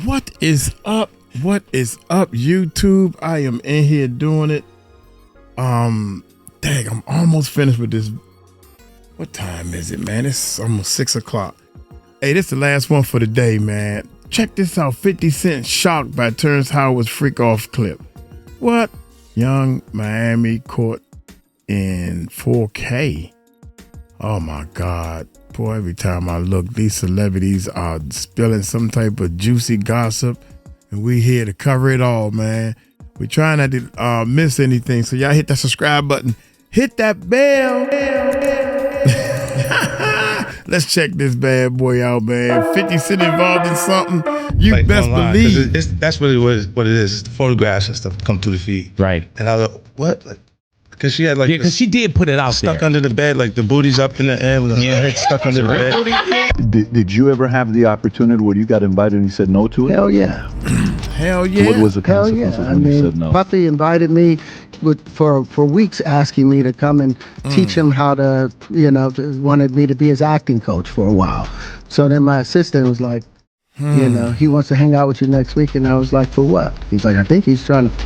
What is up? What is up, YouTube? I am in here doing it. Dang, I'm almost finished with this. What time is it, man? It's almost 6 o'clock. Hey, this is the last one for the day, man. Check this out. 50 Cent shocked by Terrence Howard's freak off clip. What? Young Miami caught in 4K. Oh my God. Boy, every time I look, these celebrities are spilling some type of juicy gossip, and we here to cover it all, man. We're trying not to miss anything, so y'all hit that subscribe button. Hit that bell. Let's check this bad boy out, man. 50 Cent involved in something, you like best online, believe. That's really what it is. It's the photographs and stuff come through the feed. Right. And I was like, what? Like, because she had like, yeah, because she did put it out stuck under the bed, like the booty's up in the air with her head stuck under the bed. Did you ever have the opportunity where you got invited and you said no to it? Hell yeah. Hell yeah. What was the consequences when you said no? Puffy invited me for weeks, asking me to come and teach him how to, wanted me to be his acting coach for a while. So then my assistant was like, he wants to hang out with you next week. And I was like, for what? He's like, I think he's trying to.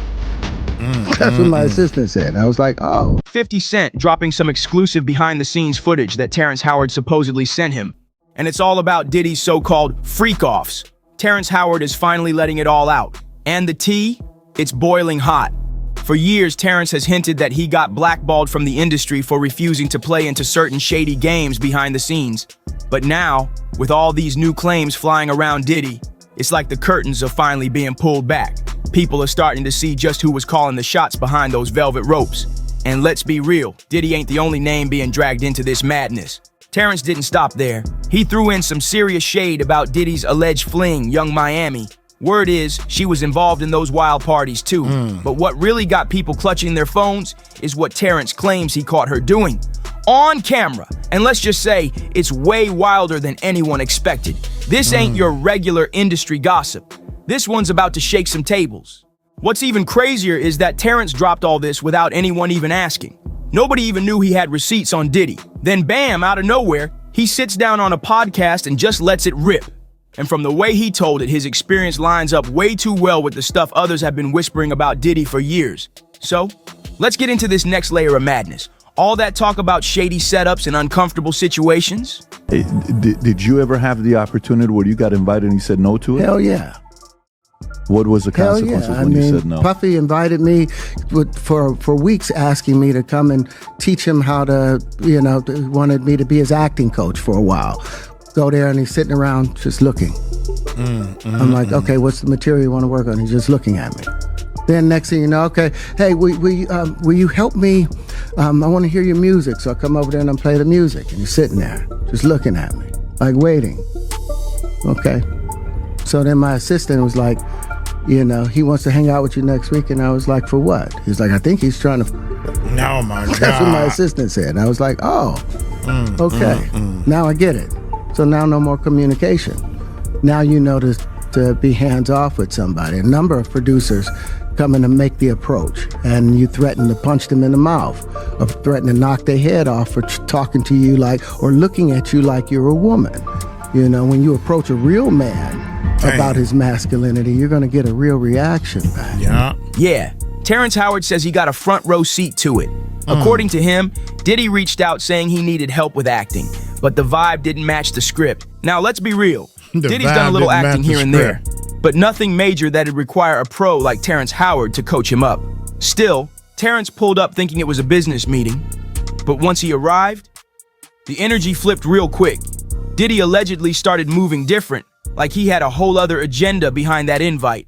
That's what my assistant said. I was like, oh. 50 Cent dropping some exclusive behind-the-scenes footage that Terrence Howard supposedly sent him. And it's all about Diddy's so-called freak-offs. Terrence Howard is finally letting it all out. And the tea? It's boiling hot. For years, Terrence has hinted that he got blackballed from the industry for refusing to play into certain shady games behind the scenes. But now, with all these new claims flying around Diddy, it's like the curtains are finally being pulled back. People are starting to see just who was calling the shots behind those velvet ropes. And let's be real, Diddy ain't the only name being dragged into this madness. Terrence didn't stop there. He threw in some serious shade about Diddy's alleged fling, Young Miami. Word is, she was involved in those wild parties too. But what really got people clutching their phones is what Terrence claims he caught her doing. On camera. And let's just say, it's way wilder than anyone expected. This ain't your regular industry gossip. This one's about to shake some tables. What's even crazier is that Terrence dropped all this without anyone even asking. Nobody even knew he had receipts on Diddy. Then bam, out of nowhere, he sits down on a podcast and just lets it rip. And from the way he told it, his experience lines up way too well with the stuff others have been whispering about Diddy for years. So, let's get into this next layer of madness. All that talk about shady setups and uncomfortable situations. Hey, did you ever have the opportunity where you got invited and you said no to it? Hell yeah. What was the consequences when you said no? Puffy invited me for weeks, asking me to come and teach him how to, wanted me to be his acting coach for a while. Go there and he's sitting around just looking. I'm like, okay, what's the material you want to work on? He's just looking at me. Then next thing you know, okay, hey, will you help me? I want to hear your music. So I come over there and I play the music. And he's sitting there just looking at me, like waiting. Okay. So then my assistant was like, he wants to hang out with you next week. And I was like, for what? He's like, I think he's trying to. Oh my God. That's what my assistant said. And I was like, oh, okay. Now I get it. So now no more communication. Now you know to be hands off with somebody. A number of producers come in to make the approach, and you threaten to punch them in the mouth, or threaten to knock their head off for talking to you or looking at you like you're a woman. When you approach a real man about his masculinity, you're gonna get a real reaction back. Yeah, Terrence Howard says he got a front row seat to it. According to him, Diddy reached out saying he needed help with acting, but the vibe didn't match the script. Now, let's be real. Diddy's done a little acting here and there, but nothing major that'd require a pro like Terrence Howard to coach him up. Still, Terrence pulled up thinking it was a business meeting, but once he arrived, the energy flipped real quick. Diddy allegedly started moving different, like he had a whole other agenda behind that invite.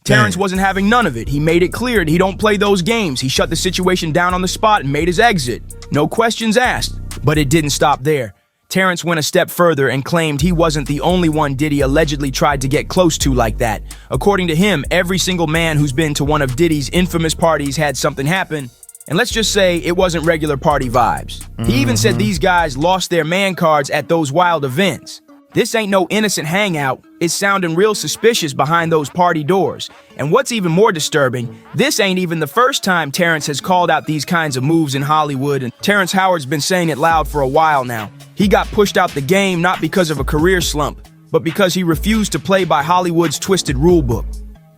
Terrence wasn't having none of it. He made it clear that he don't play those games. He shut the situation down on the spot and made his exit. No questions asked. But it didn't stop there. Terrence went a step further and claimed he wasn't the only one Diddy allegedly tried to get close to like that. According to him, every single man who's been to one of Diddy's infamous parties had something happen. And let's just say it wasn't regular party vibes. He even said these guys lost their man cards at those wild events. This ain't no innocent hangout. It's sounding real suspicious behind those party doors. And what's even more disturbing, this ain't even the first time Terrence has called out these kinds of moves in Hollywood, and Terrence Howard's been saying it loud for a while now. He got pushed out the game not because of a career slump, but because he refused to play by Hollywood's twisted rulebook.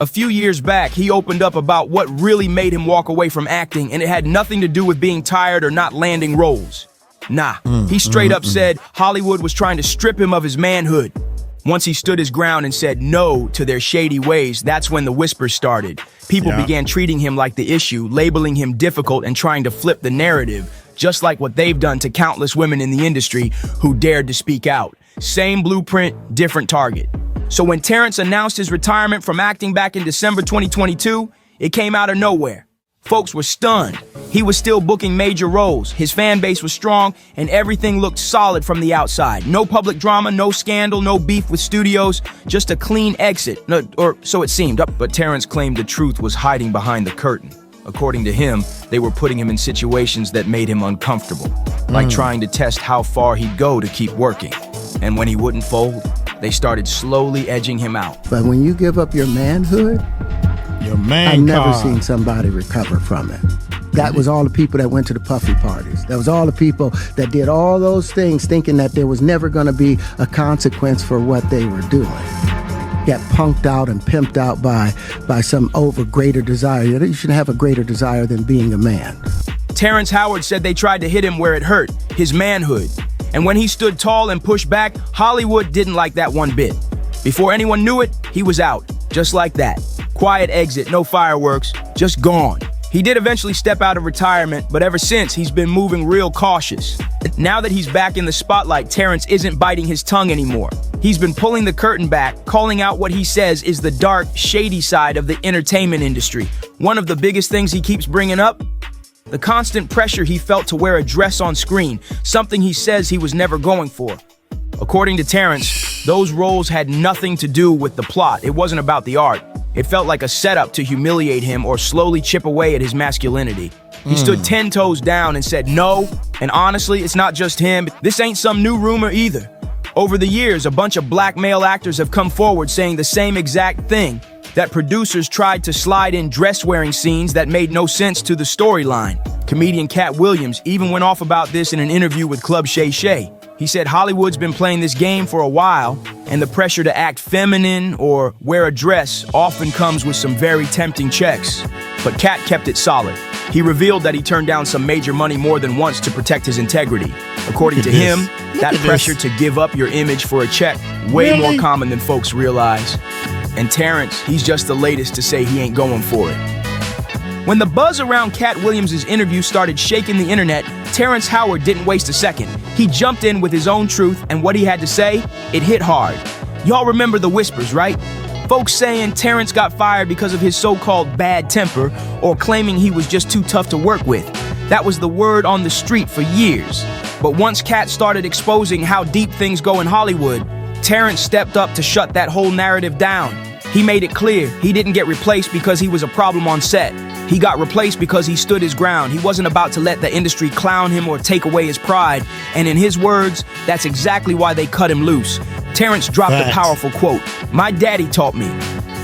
A few years back, he opened up about what really made him walk away from acting, and it had nothing to do with being tired or not landing roles. Nah, he straight up said Hollywood was trying to strip him of his manhood. Once he stood his ground and said no to their shady ways, that's when the whispers started. People began treating him like the issue, labeling him difficult and trying to flip the narrative, just like what they've done to countless women in the industry who dared to speak out. Same blueprint, different target. So when Terrence announced his retirement from acting back in December 2022, it came out of nowhere. Folks were stunned. He was still booking major roles, his fan base was strong, and everything looked solid from the outside. No public drama, no scandal, no beef with studios, just a clean exit, or so it seemed. But Terrence claimed the truth was hiding behind the curtain. According to him, they were putting him in situations that made him uncomfortable, like trying to test how far he'd go to keep working. And when he wouldn't fold, they started slowly edging him out. But when you give up your manhood, I've never seen somebody recover from it. That was all the people that went to the puffy parties. That was all the people that did all those things thinking that there was never going to be a consequence for what they were doing. Get punked out and pimped out by some greater desire. You shouldn't have a greater desire than being a man. Terrence Howard said they tried to hit him where it hurt, his manhood. And when he stood tall and pushed back, Hollywood didn't like that one bit. Before anyone knew it, he was out, just like that. Quiet exit, no fireworks, just gone. He did eventually step out of retirement, but ever since, he's been moving real cautious. Now that he's back in the spotlight, Terrence isn't biting his tongue anymore. He's been pulling the curtain back, calling out what he says is the dark, shady side of the entertainment industry. One of the biggest things he keeps bringing up? The constant pressure he felt to wear a dress on screen, something he says he was never going for. According to Terrence, those roles had nothing to do with the plot. It wasn't about the art. It felt like a setup to humiliate him or slowly chip away at his masculinity. He stood 10 toes down and said no, and honestly, it's not just him. This ain't some new rumor either. Over the years, a bunch of black male actors have come forward saying the same exact thing, that producers tried to slide in dress-wearing scenes that made no sense to the storyline. Comedian Katt Williams even went off about this in an interview with 𝗗𝗢𝗡𝗞𝗦. He said Hollywood's been playing this game for a while, and the pressure to act feminine or wear a dress often comes with some very tempting checks. But Katt kept it solid. He revealed that he turned down some major money more than once to protect his integrity. According to him, that pressure to give up your image for a check, way more common than folks realize. And Terrence, he's just the latest to say he ain't going for it. When the buzz around Katt Williams' interview started shaking the internet, Terrence Howard didn't waste a second. He jumped in with his own truth, and what he had to say, it hit hard. Y'all remember the whispers, right? Folks saying Terrence got fired because of his so-called bad temper, or claiming he was just too tough to work with. That was the word on the street for years. But once Katt started exposing how deep things go in Hollywood, Terrence stepped up to shut that whole narrative down. He made it clear he didn't get replaced because he was a problem on set. He got replaced because he stood his ground. He wasn't about to let the industry clown him or take away his pride. And in his words, that's exactly why they cut him loose. Terrence dropped a powerful quote. "My daddy taught me,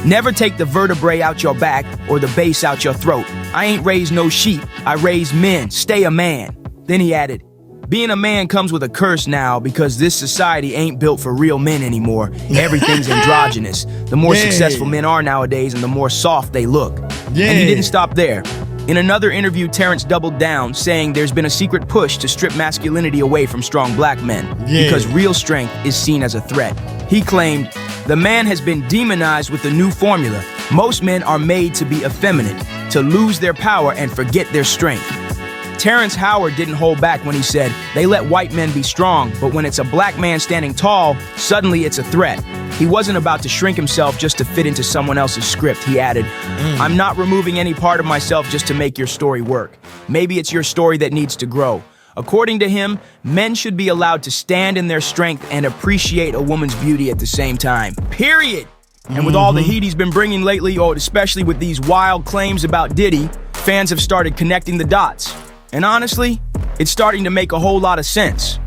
never take the vertebrae out your back or the base out your throat. I ain't raised no sheep, I raised men. Stay a man." Then he added, "Being a man comes with a curse now because this society ain't built for real men anymore. Everything's androgynous. The more successful men are nowadays and the more soft they look." And he didn't stop there. In another interview, Terrence doubled down, saying there's been a secret push to strip masculinity away from strong black men because real strength is seen as a threat. He claimed, "The man has been demonized with the new formula. Most men are made to be effeminate, to lose their power and forget their strength." Terrence Howard didn't hold back when he said, "They let white men be strong, but when it's a black man standing tall, suddenly it's a threat." He wasn't about to shrink himself just to fit into someone else's script. He added, "I'm not removing any part of myself just to make your story work. Maybe it's your story that needs to grow." According to him, men should be allowed to stand in their strength and appreciate a woman's beauty at the same time. Period. And with all the heat he's been bringing lately, or especially with these wild claims about Diddy, fans have started connecting the dots. And honestly, it's starting to make a whole lot of sense.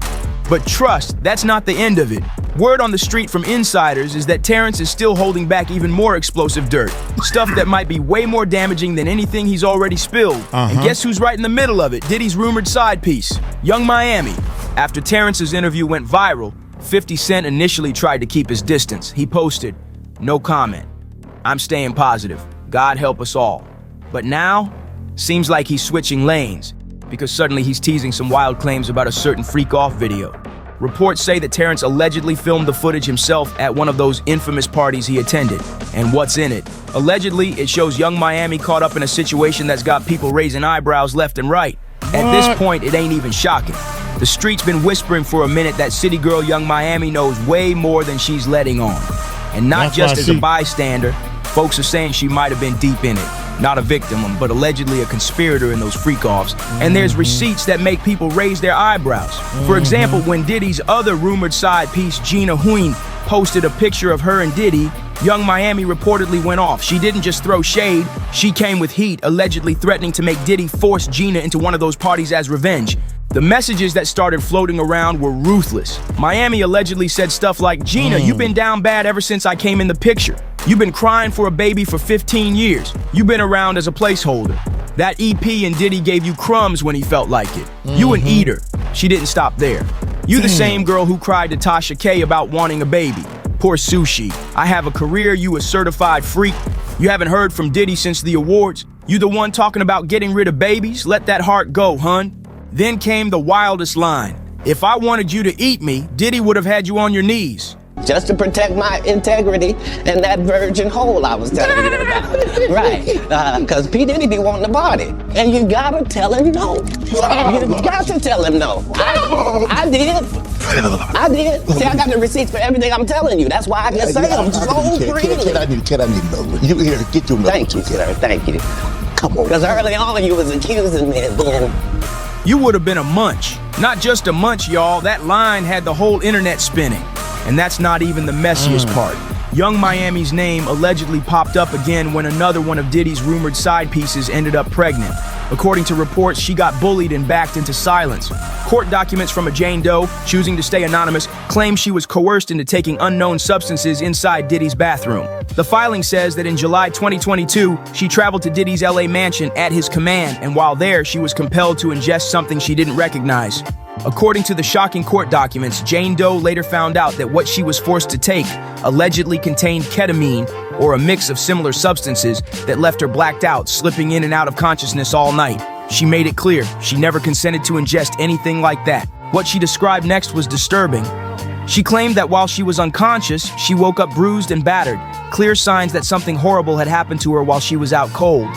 But trust, that's not the end of it. Word on the street from insiders is that Terrence is still holding back even more explosive dirt. Stuff that might be way more damaging than anything he's already spilled. And guess who's right in the middle of it? Diddy's rumored side piece, Young Miami. After Terrence's interview went viral, 50 Cent initially tried to keep his distance. He posted, "No comment. I'm staying positive. God help us all." But now, seems like he's switching lanes, because suddenly he's teasing some wild claims about a certain freak-off video. Reports say that Terrence allegedly filmed the footage himself at one of those infamous parties he attended. And what's in it? Allegedly, it shows young Miami caught up in a situation that's got people raising eyebrows left and right. At this point, it ain't even shocking. The street's been whispering for a minute that city girl young Miami knows way more than she's letting on. And not just as a bystander, folks are saying she might have been deep in it. Not a victim, but allegedly a conspirator in those freak-offs. And there's receipts that make people raise their eyebrows. For example, when Diddy's other rumored side piece, 𝗟𝗓𝗡𝗞𝗦, posted a picture of her and Diddy, young Miami reportedly went off. She didn't just throw shade, she came with heat, allegedly threatening to make Diddy force Gina into one of those parties as revenge. The messages that started floating around were ruthless. Miami allegedly said stuff like, "Gina, you've been down bad ever since I came in the picture. You've been crying for a baby for 15 years. You've been around as a placeholder. That EP and Diddy gave you crumbs when he felt like it. You an eater." She didn't stop there. "You the same girl who cried to 𝗗𝗢𝗡𝗞𝗦 about wanting a baby. Poor sushi. I have a career, you a certified freak. You haven't heard from Diddy since the awards. You the one talking about getting rid of babies? Let that heart go, hun." Then came the wildest line. "If I wanted you to eat me, Diddy would have had you on your knees." Just to protect my integrity and that virgin hole I was telling you about. Right, because P. Diddy be wanting to party. And you gotta tell him no. You got to tell him no. I did. See, I got the receipts for everything I'm telling you. That's why I can say I'm so freely. I need number. You here, get your number. Thank you, sir. Thank you. Come on. Because early on you was accusing me of being... You would have been a munch. Not just a munch, y'all. That line had the whole internet spinning. And that's not even the messiest part. Young Miami's name allegedly popped up again when another one of Diddy's rumored side pieces ended up pregnant. According to reports, she got bullied and backed into silence. Court documents from a Jane Doe, choosing to stay anonymous, claim she was coerced into taking unknown substances inside Diddy's bathroom. The filing says that in July 2022, she traveled to Diddy's LA mansion at his command, and while there, she was compelled to ingest something she didn't recognize. According to the shocking court documents, Jane Doe later found out that what she was forced to take allegedly contained ketamine, or a mix of similar substances that left her blacked out, slipping in and out of consciousness all night. She made it clear she never consented to ingest anything like that. What she described next was disturbing. She claimed that while she was unconscious, she woke up bruised and battered, clear signs that something horrible had happened to her while she was out cold.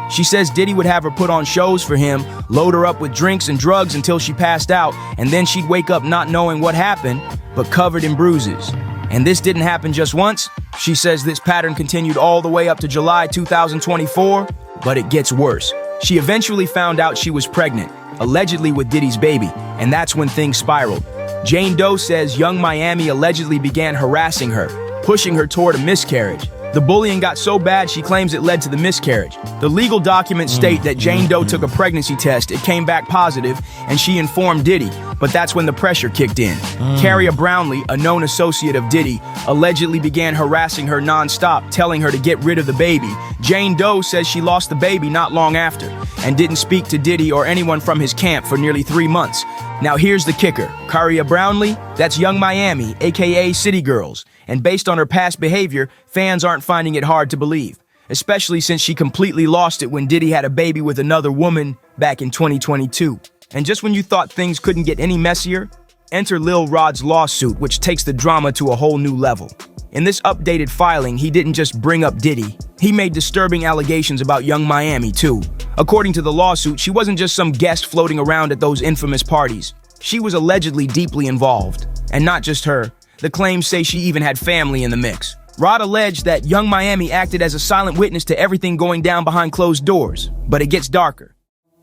She says Diddy would have her put on shows for him, load her up with drinks and drugs until she passed out, and then she'd wake up not knowing what happened, but covered in bruises. And this didn't happen just once. She says this pattern continued all the way up to July 2024, but it gets worse. She eventually found out she was pregnant, allegedly with Diddy's baby, and that's when things spiraled. Jane Doe says young Miami allegedly began harassing her, pushing her toward a miscarriage. The bullying got so bad she claims it led to the miscarriage. The legal documents state that Jane Doe took a pregnancy test, it came back positive, and she informed Diddy, but that's when the pressure kicked in. 𝗟𝗢𝗡𝗞𝗦, a known associate of Diddy, allegedly began harassing her non-stop, telling her to get rid of the baby. Jane Doe says she lost the baby not long after, and didn't speak to Diddy or anyone from his camp for nearly 3 months. Now here's the kicker. 𝗟𝗢𝗡𝗞𝗦, that's young Miami, aka City Girls. And based on her past behavior, fans aren't finding it hard to believe, especially since she completely lost it when Diddy had a baby with another woman back in 2022. And just when you thought things couldn't get any messier, enter Lil Rod's lawsuit, which takes the drama to a whole new level. In this updated filing, he didn't just bring up Diddy. He made disturbing allegations about young Miami, too. According to the lawsuit, she wasn't just some guest floating around at those infamous parties. She was allegedly deeply involved. And not just her. The claims say she even had family in the mix. Rod alleged that young Miami acted as a silent witness to everything going down behind closed doors. But it gets darker.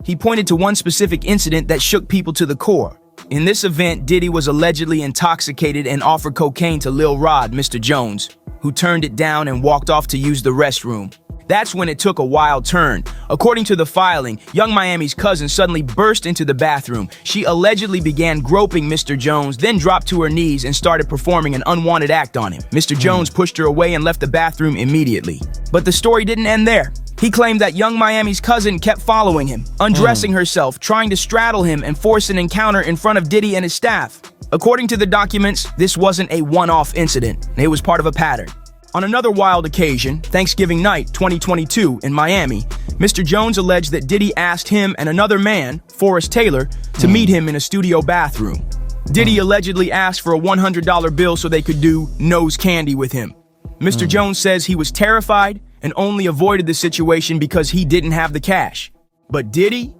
He pointed to one specific incident that shook people to the core. In this event, Diddy was allegedly intoxicated and offered cocaine to Lil Rod, Mr. Jones, who turned it down and walked off to use the restroom. That's when it took a wild turn. According to the filing, young Miami's cousin suddenly burst into the bathroom. She allegedly began groping Mr. Jones, then dropped to her knees and started performing an unwanted act on him. Mr. Jones pushed her away and left the bathroom immediately. But the story didn't end there. He claimed that young Miami's cousin kept following him, undressing herself, trying to straddle him and force an encounter in front of Diddy and his staff. According to the documents, this wasn't a one-off incident. It was part of a pattern. On another wild occasion, Thanksgiving night 2022 in Miami, Mr. Jones alleged that Diddy asked him and another man, Forrest Taylor, to meet him in a studio bathroom. Diddy allegedly asked for a $100 bill so they could do nose candy with him. Mr. Jones says he was terrified and only avoided the situation because he didn't have the cash. But Diddy?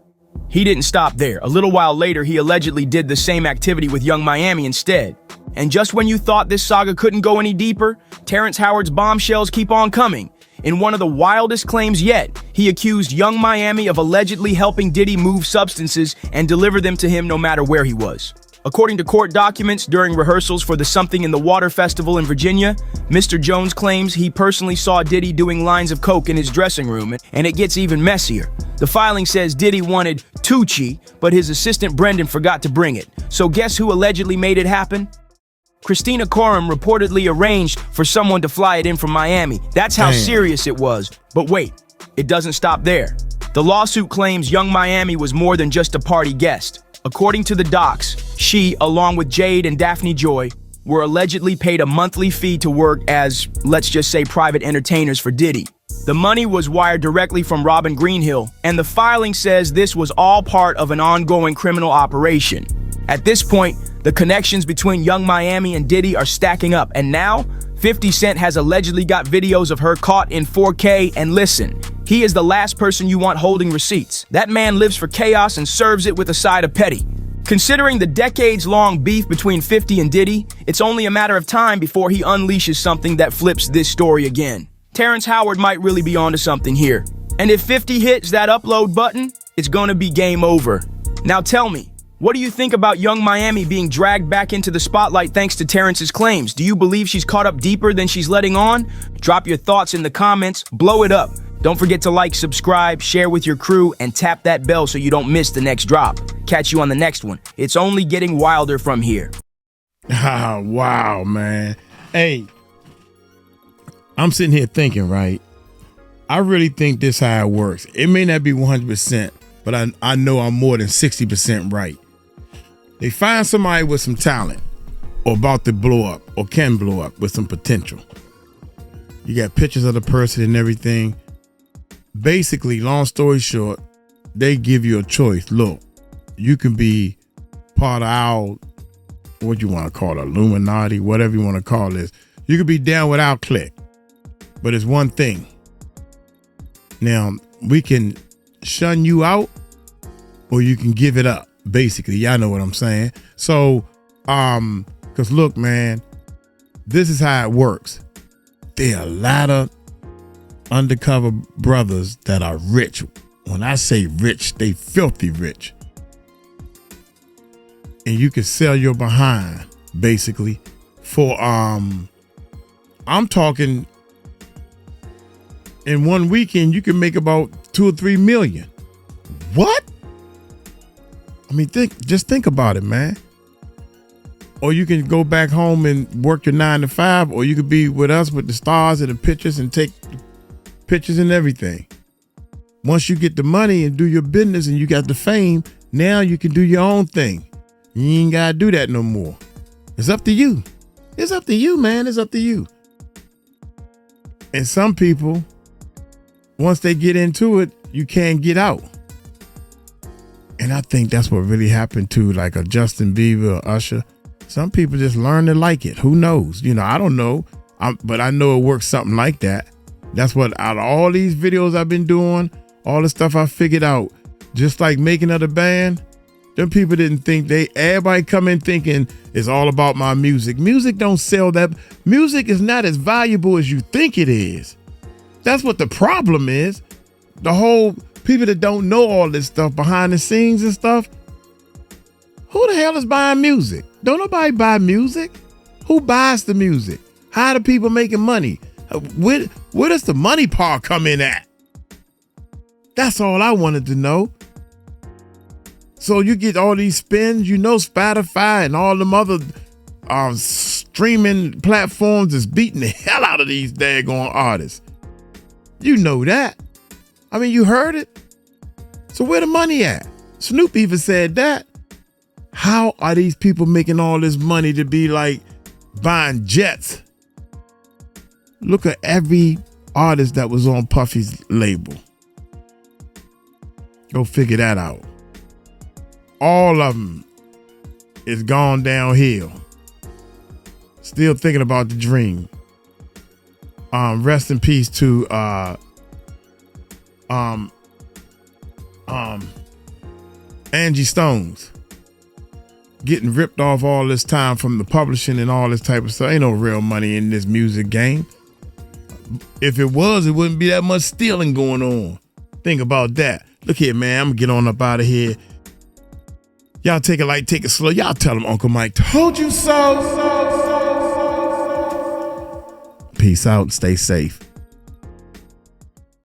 He didn't stop there. A little while later, he allegedly did the same activity with Young Miami instead. And just when you thought this saga couldn't go any deeper, Terrence Howard's bombshells keep on coming. In one of the wildest claims yet, he accused Young Miami of allegedly helping Diddy move substances and deliver them to him no matter where he was. According to court documents, during rehearsals for the Something in the Water Festival in Virginia, Mr. Jones claims he personally saw Diddy doing lines of coke in his dressing room, and it gets even messier. The filing says Diddy wanted 𝗗𝗢𝗡𝗞𝗦, but his assistant Brendan forgot to bring it. So guess who allegedly made it happen? 𝗗𝗢𝗡𝗞𝗦 reportedly arranged for someone to fly it in from Miami. That's how serious it was. But wait, it doesn't stop there. The lawsuit claims Young Miami was more than just a party guest. According to the docs, she, along with Jade and Daphne Joy, were allegedly paid a monthly fee to work as, let's just say, private entertainers for Diddy. The money was wired directly from Robin Greenhill, and the filing says this was all part of an ongoing criminal operation. At this point, the connections between Young Miami and Diddy are stacking up, and now 50 Cent has allegedly got videos of her caught in 4K, and listen, he is the last person you want holding receipts. That man lives for chaos and serves it with a side of petty. Considering the decades-long beef between 50 and Diddy, it's only a matter of time before he unleashes something that flips this story again. Terrence Howard might really be onto something here. And if 50 hits that upload button, it's gonna be game over. Now tell me, what do you think about Young Miami being dragged back into the spotlight thanks to Terrence's claims? Do you believe she's caught up deeper than she's letting on? Drop your thoughts in the comments, blow it up. Don't forget to like, subscribe, share with your crew, and tap that bell so you don't miss the next drop. Catch you on the next one. It's only getting wilder from here. Ah, wow, man. Hey, I'm sitting here thinking, right? I really think this how it works. It may not be 100%, but I know I'm more than 60% right. They find somebody with some talent or about to blow up or can blow up with some potential. You got pictures of the person and everything. Basically, long story short, they give you a choice. Look, you can be part of our, what you want to call it, Illuminati, whatever you want to call this. You could be down with our clique. But it's one thing. Now, we can shun you out or you can give it up. Basically, y'all know what I'm saying. So, because look, man, this is how it works. There are a lot of undercover brothers that are rich. When I say rich, they filthy rich. And you can sell your behind, basically, for, I'm talking, in one weekend, you can make about 2 or 3 million. What? I mean, just think about it, man. Or you can go back home and work your 9 to 5, or you could be with us with the stars and the pictures and take pictures and everything. Once you get the money and do your business and you got the fame, now you can do your own thing. You ain't gotta do that no more. It's up to you. It's up to you, man. It's up to you. And some people, once they get into it, you can't get out. And I think that's what really happened to like a Justin Bieber or Usher. Some people just learn to like it. Who knows? You know, I don't know. But I know it works something like that. That's what, out of all these videos I've been doing, all the stuff I figured out, just like making of the band, them people didn't think everybody come in thinking it's all about my music. Music don't sell that. Music is not as valuable as you think it is. That's what the problem is. The whole people that don't know all this stuff behind the scenes and stuff. Who the hell is buying music? Don't nobody buy music. Who buys the music? How are the people making money? Where does the money part come in at? That's all I wanted to know. So you get all these spins, you know, Spotify and all them other streaming platforms is beating the hell out of these daggone artists. You know that. I mean, you heard it. So where the money at? Snoop even said that. How are these people making all this money to be like buying jets? Look at every artist that was on Puffy's label. Go figure that out. All of them is gone downhill. Still thinking about the dream. Rest in peace to Angie Stones. Getting ripped off all this time from the publishing and all this type of stuff. Ain't no real money in this music game. If it was, it wouldn't be that much stealing going on. Think about that. Look here, man. I'm gonna get on up out of here. Y'all take it light, take it slow. Y'all tell him Uncle Mike told you so. Peace out. Stay safe.